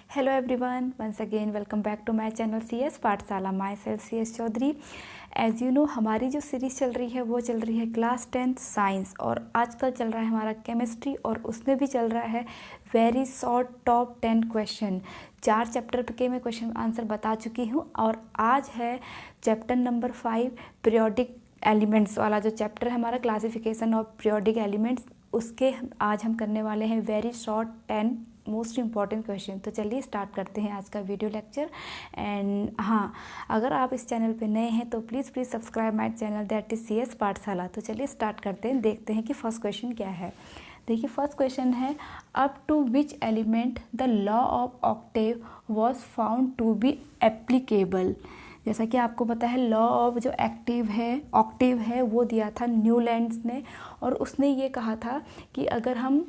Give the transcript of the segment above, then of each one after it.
Hello everyone, once again welcome back to my channel CS Pathshala. Myself CS Chaudhary. As you know हमारी जो series चल रही है वो चल रही है क्लास 10th साइंस, और आजकल चल रहा है हमारा केमिस्ट्री, और उसमें भी चल रहा है very short top 10 question. 4 chapter के मैं क्वेश्चन आंसर बता चुकी हूँ, और आज है चैप्टर नंबर 5 पीरियोडिक एलिमेंट्स वाला जो चैप्टर है हमारा, क्लासिफिकेशन ऑफ पीरियोडिक एलिमेंट्स। उसके आज हम करने वाले हैं very short 10 most important question. तो चलिए स्टार्ट करते हैं आज का वीडियो लेक्चर। एंड हाँ, अगर आप इस चैनल पे नए हैं तो please subscribe my channel, that is CS पाठशाला। तो चलिए स्टार्ट करते हैं, देखते हैं कि फर्स्ट क्वेश्चन क्या है। देखिए फर्स्ट क्वेश्चन है, up to which element the law of octave was found to be applicable. जैसा कि आपको पता है लॉ ऑफ जो ऑक्टेव है वो दिया था न्यूलैंड्स ने, और उसने ये कहा था कि अगर हम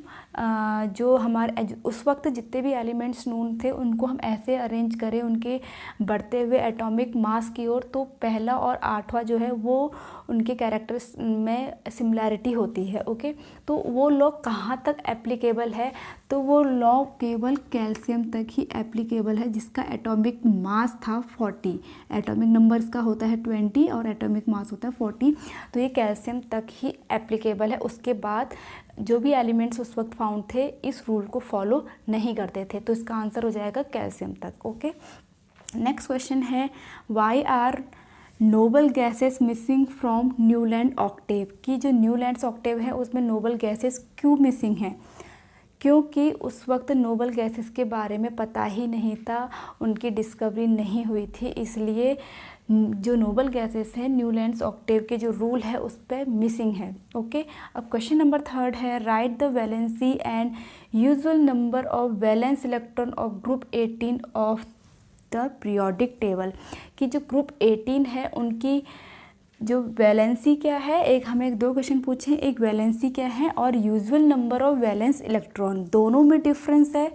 जो हमारे उस वक्त जितने भी एलिमेंट्स नोन थे उनको हम ऐसे अरेंज करें उनके बढ़ते हुए एटॉमिक मास की ओर, तो पहला और 8वां जो है वो उनके कैरेक्टर्स में सिमिलैरिटी होती है। ओके, तो वो लॉ कहाँ तक एप्लीकेबल है? तो वो लॉ केवल कैल्शियम तक ही एप्लीकेबल है, जिसका एटॉमिक मास था 40। एटॉमिक नंबर इसका होता है 20 और एटॉमिक मास होता है 40। तो ये कैल्शियम तक ही एप्लीकेबल है। उसके बाद जो भी एलिमेंट्स उस वक्त फाउंड थे इस रूल को फॉलो नहीं करते थे, तो इसका आंसर हो जाएगा कैल्शियम तक। ओके, नेक्स्ट क्वेश्चन है, why are noble gases missing from Newland octave. की जो न्यूलैंड्स ऑक्टेव है उसमें नोबल गैसेस क्यों मिसिंग हैं? क्योंकि उस वक्त नोबल गैसेस के बारे में पता ही नहीं था, उनकी डिस्कवरी नहीं हुई थी, इसलिए जो नोबल गैसेस हैं न्यूलैंड्स ऑक्टेव के जो रूल है उस पर मिसिंग है। ओके, अब क्वेश्चन नंबर 3 है, right the valency and usual number of valence electron of group 18 of the periodic table. कि जो ग्रुप 18 है उनकी जो वैलेंसी क्या है, एक हमें 2 क्वेश्चन पूछे, एक वैलेंसी क्या है और usual number of valence electron, दोनों में डिफरेंस है।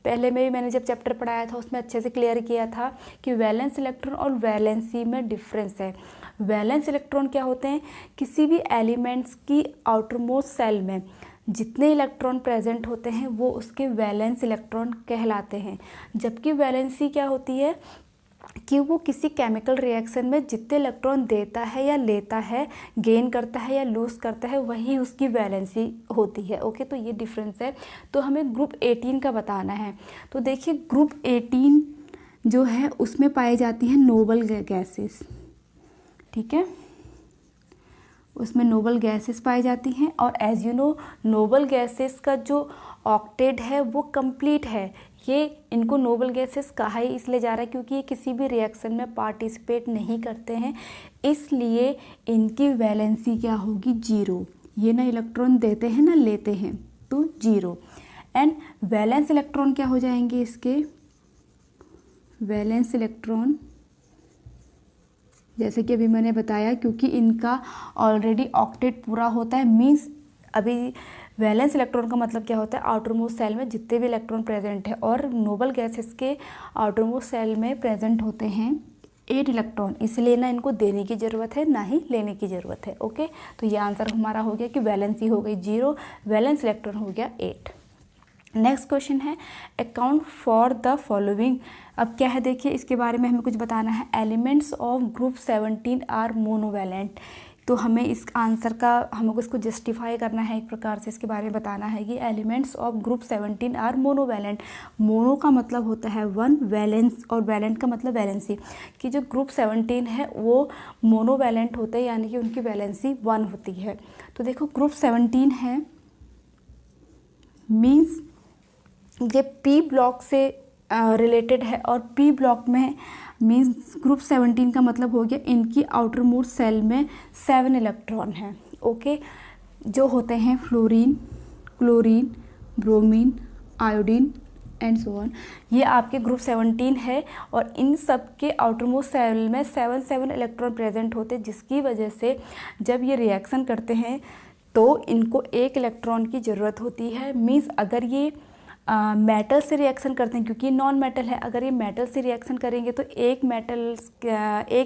पहले में भी मैंने जब चैप्टर पढ़ाया था उसमें अच्छे से क्लियर किया था कि वैलेंस इलेक्ट्रॉन और वैलेंसी में डिफरेंस है। वैलेंस इलेक्ट्रॉन क्या होते हैं? किसी भी एलिमेंट्स की आउटरमोस्ट सेल में जितने इलेक्ट्रॉन प्रेजेंट होते हैं वो उसके वैलेंस इलेक्ट्रॉन कहलाते हैं। जबकि वैलेंसी क्या होती है कि वो किसी केमिकल रिएक्शन में जितने इलेक्ट्रॉन देता है या लेता है, गेन करता है या लूज़ करता है, वही उसकी वैलेंसी होती है। ओके, तो ये डिफरेंस है। तो हमें ग्रुप 18 का बताना है। तो देखिए ग्रुप 18 जो है उसमें पाई जाती हैं नोबल गैसेस। ठीक है, उसमें नोबल गैसेस पाई जाती हैं, और as you know noble gases का जो ऑक्टेट है वो कंप्लीट है। ये इनको नोबल गैसेस कहा ही इसलिए जा रहा है क्योंकि ये किसी भी रिएक्शन में पार्टिसिपेट नहीं करते हैं, इसलिए इनकी वैलेंसी क्या होगी? 0। ये ना इलेक्ट्रॉन देते हैं ना लेते हैं, तो 0। एंड वैलेंस इलेक्ट्रॉन क्या हो जाएंगे इसके? वैलेंस इलेक्ट्रॉन जैसे कि अभी मैंने बताया, क्योंकि इनका ऑलरेडी ऑक्टेट पूरा होता है, मीन्स अभी वैलेंस इलेक्ट्रॉन का मतलब क्या होता है? आउटर मोस्ट सेल में जितने भी इलेक्ट्रॉन प्रेजेंट है, और नोबल गैसेस के आउटर मोस्ट सेल में प्रेजेंट होते हैं 8 इलेक्ट्रॉन, इसलिए ना इनको देने की ज़रूरत है ना ही लेने की ज़रूरत है। ओके, तो ये आंसर हमारा हो गया कि वैलेंसी हो गई 0, वैलेंस इलेक्ट्रॉन हो गया 8। नेक्स्ट क्वेश्चन है, अकाउंट फॉर द फॉलोइंग। अब क्या है देखिए, इसके बारे में हमें कुछ बताना है। Elements of group 17 are monovalent. तो हमें इस आंसर का हमको इसको जस्टिफाई करना है, एक प्रकार से इसके बारे में बताना है कि elements of group 17 are monovalent. Mono का मतलब होता है 1, वैलेंस और वैलेंट का मतलब वैलेंसी। कि जो ग्रुप 17 है वो मोनोवैलेंट होते हैं, यानी कि उनकी वैलेंसी 1 होती है। तो देखो ग्रुप 17 है मीन्स ये पी ब्लॉक से रिलेटेड है, और पी ब्लॉक में मीन्स ग्रुप 17 का मतलब हो गया इनकी आउटर मोस्ट सेल में 7 इलेक्ट्रॉन हैं। ओके, जो होते हैं fluorine, chlorine, bromine, iodine and so on. ये आपके ग्रुप 17 है, और इन सब के आउटर मोस्ट सेल में 7 इलेक्ट्रॉन प्रेजेंट होते हैं, जिसकी वजह से जब ये रिएक्शन करते हैं तो इनको 1 इलेक्ट्रॉन की ज़रूरत होती है। मीन्स अगर ये मेटल से रिएक्शन करते हैं, क्योंकि नॉन मेटल है। अगर ये मेटल से रिएक्शन करेंगे तो एक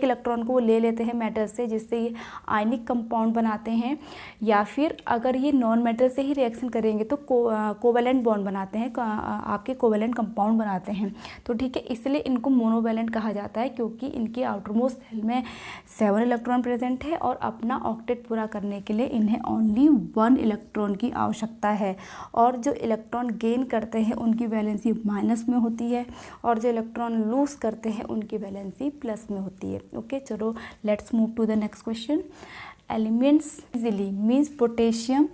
इलेक्ट्रॉन को वो ले लेते हैं मेटल से, जिससे ये आयनिक कंपाउंड बनाते हैं। या फिर अगर ये नॉन मेटल से ही रिएक्शन करेंगे तो कोवेलेंट बॉन्ड बनाते हैं, आपके कोवेलेंट कंपाउंड बनाते हैं। तो ठीक है, इसलिए इनको मोनोवेलेंट कहा जाता है, क्योंकि इनके आउटरमोस्ट सेल में 7 इलेक्ट्रॉन प्रेजेंट है और अपना ऑक्टेट पूरा करने के लिए इन्हें ओनली 1 इलेक्ट्रॉन की आवश्यकता है। और जो इलेक्ट्रॉन गेन करते हैं उनकी वैलेंसी माइनस में होती है, और जो इलेक्ट्रॉन लूज करते हैं उनकी वैलेंसी प्लस में होती है। ओके, चलो let's move to the next question. Elements easily means potassium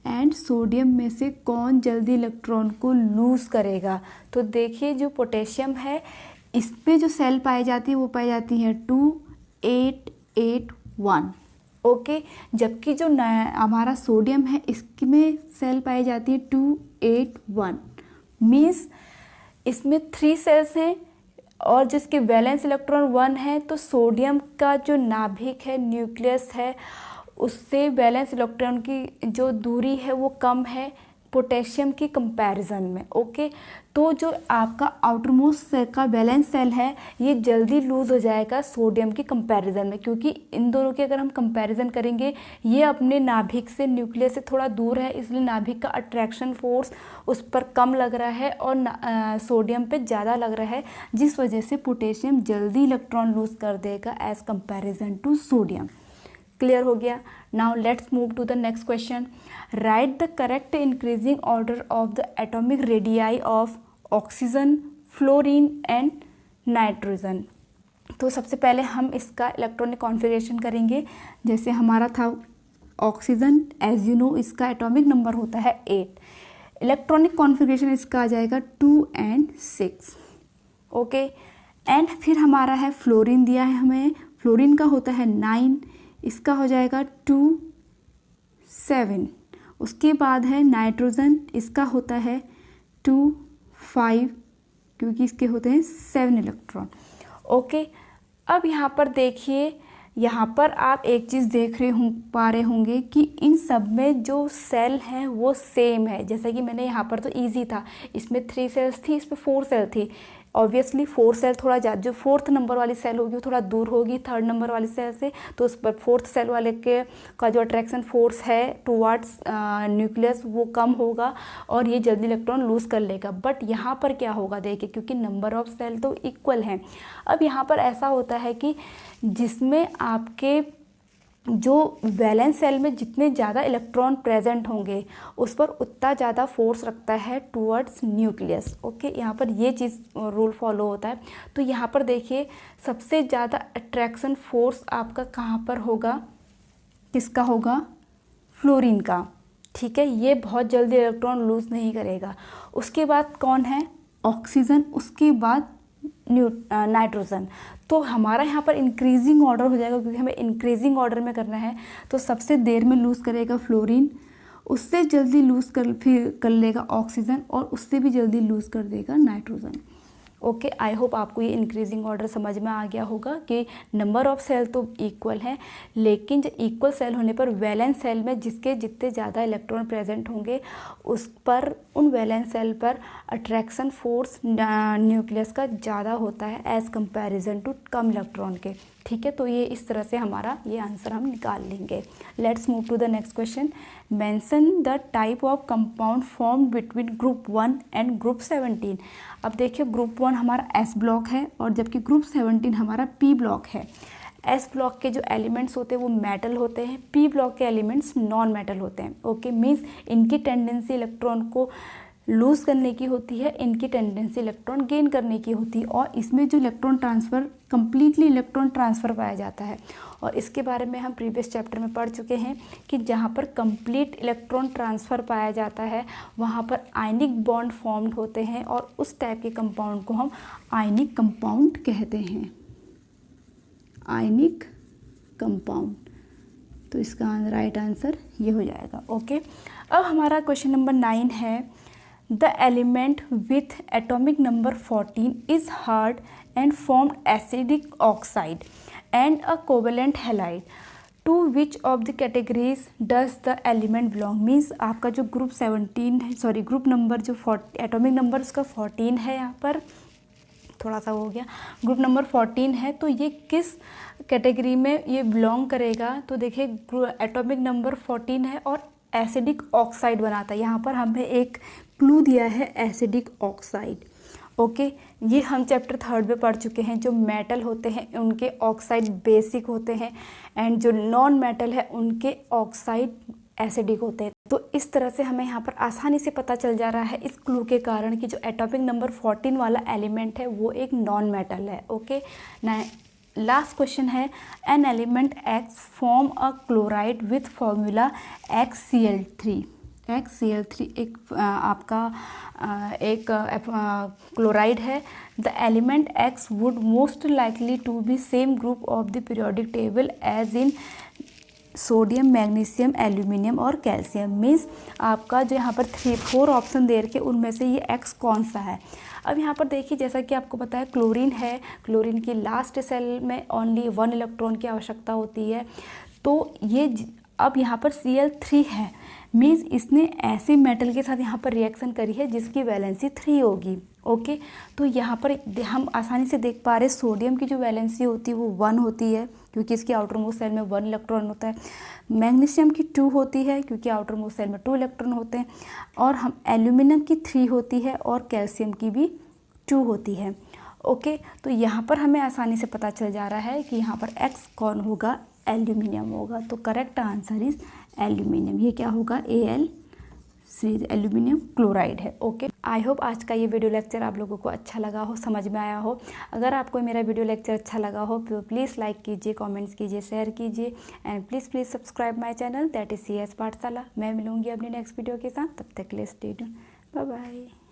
and sodium में से कौन जल्दी इलेक्ट्रॉन को लूज करेगा? तो देखिए, जो पोटेशियम है इस पे जो सेल पाई जाती है वो पाई जाती है 2881। ओके, जबकि जो हमारा सोडियम है इसमें सेल पाई जाती है 281। मीन्स इसमें 3 सेल्स हैं और जिसके वैलेंस इलेक्ट्रॉन 1 है। तो सोडियम का जो नाभिक है, न्यूक्लियस है, उससे वैलेंस इलेक्ट्रॉन की जो दूरी है वो कम है पोटेशियम की कंपैरिजन में। ओके, तो जो आपका आउटरमोस्ट का वैलेंस सेल है ये जल्दी लूज हो जाएगा सोडियम की कंपैरिजन में, क्योंकि इन दोनों की अगर हम कंपैरिजन करेंगे, ये अपने नाभिक से, न्यूक्लियस से थोड़ा दूर है, इसलिए नाभिक का अट्रैक्शन फोर्स उस पर कम लग रहा है और सोडियम पे ज़्यादा लग रहा है, जिस वजह से पोटेशियम जल्दी इलेक्ट्रॉन लूज कर देगा as comparison to sodium. Clear हो गया? Now let's move to the next question. Right the correct increasing order of the atomic radii of oxygen, fluorine and nitrogen. तो सबसे पहले हम इसका इलेक्ट्रॉनिक कॉन्फ़िगरेशन करेंगे। जैसे हमारा था ऑक्सीजन, एज यू नो इसका एटॉमिक नंबर होता है 8। इलेक्ट्रॉनिक कॉन्फ़िगरेशन इसका आ जाएगा 2 and 6। ओके, एंड फिर हमारा है फ्लोरीन दिया है हमें, फ्लोरीन का होता है 9, इसका हो जाएगा 2 7। उसके बाद है नाइट्रोजन, इसका होता है 2 5, क्योंकि इसके होते हैं 7 इलेक्ट्रॉन। ओके, अब यहाँ पर देखिए, यहाँ पर आप एक चीज़ देख पा रहे होंगे कि इन सब में जो सेल हैं वो सेम है। जैसा कि मैंने यहाँ पर तो इजी था, इसमें 3 सेल्स थी, इसमें 4 सेल थी। ऑब्वियसली 4 सेल थोड़ा ज़्यादा, जो 4th नंबर वाली सेल होगी वो थोड़ा दूर होगी 3rd नंबर वाली सेल से, तो उस पर 4th सेल वाले का जो अट्रैक्शन फोर्स है टुवर्ड्स न्यूक्लियस वो कम होगा और ये जल्दी इलेक्ट्रॉन लूज कर लेगा। बट यहाँ पर क्या होगा देखिए, क्योंकि नंबर ऑफ सेल तो इक्वल हैं। अब यहाँ पर ऐसा होता है कि जिसमें आपके जो वैलेंस सेल में जितने ज़्यादा इलेक्ट्रॉन प्रेजेंट होंगे उस पर उतना ज़्यादा फोर्स रखता है टुवर्ड्स न्यूक्लियस। ओके, यहाँ पर ये चीज़ रूल फॉलो होता है। तो यहाँ पर देखिए, सबसे ज़्यादा अट्रैक्शन फोर्स आपका कहाँ पर होगा, किसका होगा? फ्लोरीन का। ठीक है, ये बहुत जल्दी इलेक्ट्रॉन लूज नहीं करेगा। उसके बाद कौन है? ऑक्सीजन, उसके बाद नाइट्रोजन। तो हमारा यहाँ पर इंक्रीजिंग ऑर्डर हो जाएगा, क्योंकि हमें इंक्रीजिंग ऑर्डर में करना है। तो सबसे देर में लूज़ करेगा फ्लोरीन, उससे जल्दी लूज़ कर लेगा ऑक्सीजन, और उससे भी जल्दी लूज़ कर देगा नाइट्रोजन। ओके, आई होप आपको ये इंक्रीजिंग ऑर्डर समझ में आ गया होगा कि नंबर ऑफ सेल तो इक्वल है, लेकिन जो इक्वल सेल होने पर वैलेंस सेल में जिसके जितने ज़्यादा इलेक्ट्रॉन प्रेजेंट होंगे उस पर, उन वैलेंस सेल पर अट्रैक्शन फोर्स न्यूक्लियस का ज़्यादा होता है एज़ कंपैरिजन टू कम इलेक्ट्रॉन के। ठीक है, तो ये इस तरह से हमारा ये आंसर हम निकाल लेंगे। Let's move to the next question. Mention the type of compound form between group 1 and group 17। अब देखिए, ग्रुप 1 हमारा एस ब्लॉक है और जबकि ग्रुप 17 हमारा पी ब्लॉक है। एस ब्लॉक के जो एलिमेंट्स होते हैं वो मेटल होते हैं, पी ब्लॉक के एलिमेंट्स नॉन मेटल होते हैं। ओके, मीन्स इनकी टेंडेंसी इलेक्ट्रॉन को लूज़ करने की होती है, इनकी टेंडेंसी इलेक्ट्रॉन गेन करने की होती है, और इसमें जो electron transfer completely electron transfer पाया जाता है। और इसके बारे में हम प्रीवियस चैप्टर में पढ़ चुके हैं कि जहाँ पर कंप्लीट इलेक्ट्रॉन ट्रांसफ़र पाया जाता है वहाँ पर आयनिक बॉन्ड फॉर्म्ड होते हैं, और उस टाइप के कंपाउंड को हम आयनिक कंपाउंड कहते हैं। आयनिक कंपाउंड, तो इसका राइट आंसर ये हो जाएगा। ओके, अब हमारा क्वेश्चन नंबर 9 है, the element with atomic number 14 is hard and formed acidic oxide and a covalent halide. To which of the categories does the element belong, means आपका जो ग्रुप 17 है, sorry group number जो atomic number उसका 14 है, यहाँ पर थोड़ा सा हो गया, ग्रुप नंबर 14 है, तो ये किस कैटेगरी में ये बिलोंग करेगा। तो देखिए एटॉमिक नंबर 14 है और एसिडिक ऑक्साइड बनाता है। यहाँ पर हमें एक क्लू दिया है एसिडिक ऑक्साइड। ओके, ये हम चैप्टर 3 में पढ़ चुके हैं। जो मेटल होते हैं उनके ऑक्साइड बेसिक होते हैं एंड जो नॉन मेटल है उनके ऑक्साइड एसिडिक होते हैं। तो इस तरह से हमें यहाँ पर आसानी से पता चल जा रहा है इस क्लू के कारण कि जो एटॉमिक नंबर 14 वाला एलिमेंट है वो एक नॉन मेटल है। ओके, ना लास्ट क्वेश्चन है, an element X form a chloride with formula XCl3। XCl3 एक आपका एक क्लोराइड है। The element X would most likely to be same group of the periodic table as in sodium, magnesium, aluminium और calcium. Means आपका जो यहाँ पर 4 option दे रखे उनमें से ये एक्स कौन सा है। अब यहाँ पर देखिए जैसा कि आपको पता है क्लोरीन है, क्लोरीन की लास्ट सेल में ओनली 1 इलेक्ट्रॉन की आवश्यकता होती है। तो ये अब यहाँ पर Cl3 है, मीन्स इसने ऐसे मेटल के साथ यहाँ पर रिएक्शन करी है जिसकी वैलेंसी 3 होगी। ओके, तो यहाँ पर हम आसानी से देख पा रहे हैं सोडियम की जो वैलेंसी होती है वो 1 होती है क्योंकि इसकी आउटर मोस्ट सेल में 1 इलेक्ट्रॉन होता है। मैग्नीशियम की 2 होती है क्योंकि आउटर मोस्ट सेल में 2 इलेक्ट्रॉन होते हैं। और हम एल्यूमिनियम की 3 होती है और कैल्शियम की भी 2 होती है। ओके, तो यहाँ पर हमें आसानी से पता चल जा रहा है कि यहाँ पर एक्स कौन होगा, एल्यूमिनियम होगा। तो करेक्ट आंसर इज एल्यूमिनियम। ये क्या होगा, Al3 एल्यूमिनियम क्लोराइड है। ओके, आई होप आज का ये वीडियो लेक्चर आप लोगों को अच्छा लगा हो, समझ में आया हो। अगर आपको मेरा वीडियो लेक्चर अच्छा लगा हो तो प्लीज़ लाइक कीजिए, कमेंट्स कीजिए, शेयर कीजिए and please subscribe my channel that is CS पाठशाला। मैं मिलूंगी अपनी नेक्स्ट वीडियो के साथ, तब तक के लिए स्टे ट्यून्ड, बाय बाय।